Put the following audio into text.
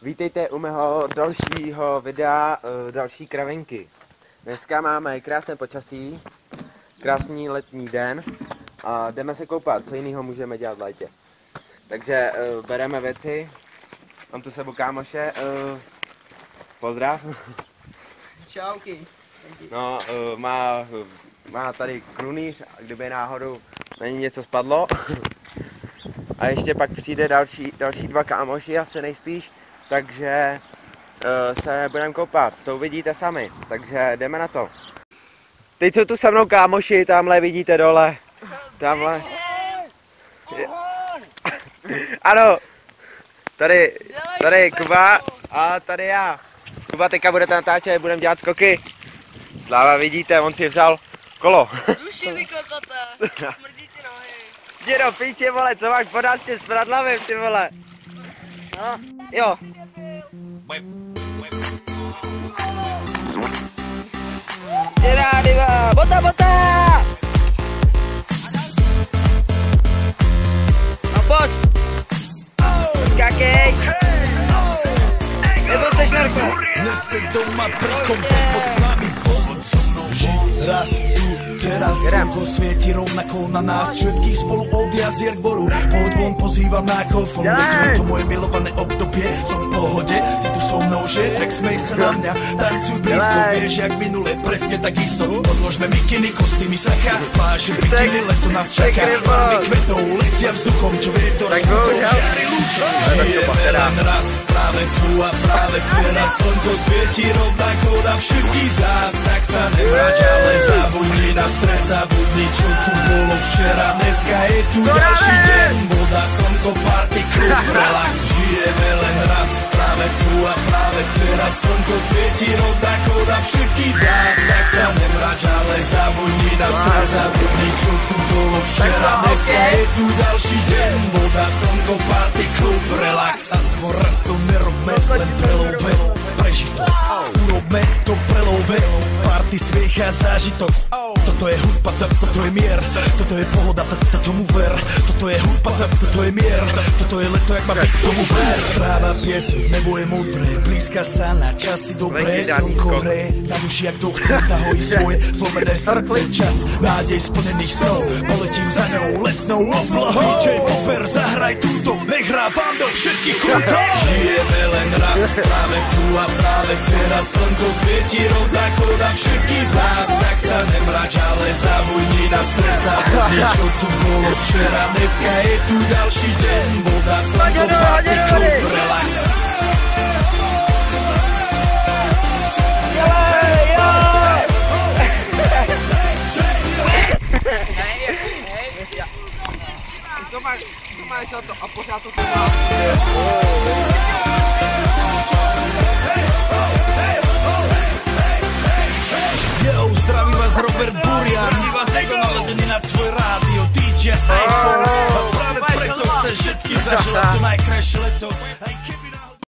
Vítejte u mého dalšího videa, další kravinky. Dneska máme krásné počasí, krásný letní den a jdeme se koupat, co jiného můžeme dělat v létě. Takže bereme věci, mám tu sebou kámoše, pozdrav. Čauky. No, má tady krunýř, kdyby náhodou na ní něco spadlo. A ještě pak přijde další dva kámoši, asi nejspíš, takže se budeme koupat, to uvidíte sami, takže jdeme na to. Teď jsou tu se mnou kámoši, tamhle vidíte dole, tamhle. Ano, tady Kuba a tady já. Kuba teďka budete natáčet, budeme dělat skoky. Sláva, vidíte, on si vzal kolo. Duši vy kokote, smrdí ti nohy. Jdi do píče, vole, co máš podat s pradlavem, ty vole. No, jo. Jde, diva, bota! No pojď. Skákej. Nebo seš narko. Dnes se doma prikom pod známy von. Raz tu, teraz slnko svieti rovnako na nás. Všetkých spolu od jazier k boru. Pohoď von, pozývam na kofon. To moje milované obdobie. Som v pohode, si tu so mnou, že? Tak smej sa na mňa, tancuj blízko. Vieš, jak minule, presne tak isto. Odložme mikiny, kostýmy sacha. Pláže, bikiny, leto nás čaká. Farmy kvetov letia vzduchom, čo vietor s kúkou žiari lúčom. Žijeme len raz, práve tu a práve teraz. Slnko svieti rovnako na všetkých z nás. Tak sa nevráť, ale zabudni na stres, zabudni, čo tu bolo včera. Dneska je tu ďalší deň, voda, slnko, party, klub, relax. Žijeme len raz, práve tu a práve teraz. Slnko svieti rovnako na všetkých z nás. Tak sa nevráť, ale zabudni na stres, zabudni, čo tu bolo včera. Dneska je tu ďalší deň, voda, slnko, party, klub, relax. A skôr raz to nerobme, len prelove, preži to. Urobme to prelove, party, smiech a zážitok. Toto je hudba, toto je mier, toto je pohoda, tomu ver. Toto je hudba, toto je mier, toto je leto, jak má byť, tomu ver. Tráva, piesok, nebo je modré, blízka sa na časy dobré. Slnko hre, na duši, jak to chce, zahojí svoje zlomené srdce. Čas nádej splnených snov, poletím za ňou letnou oblohou. DJ Popper, zahraj túto, nech hrá vám do všetkých kútov. Žijeme len raz, práve tu a práve teraz. Slnko svieti rovnako na všetkých z nás. Tak sa nemrač, ale zabudni na stres, zabudni, čo tu bolo včera. Dneska je tu ďalší deň, voda, slnko, party, klub, relax. To máš na to a pořád to má. Yo, zdraví vás Robert Burian, zdraví vás Ego naladený na tvoj rádio, DJ iPhone. A práve preto chceš všetky zaželať to najkrajšie leto.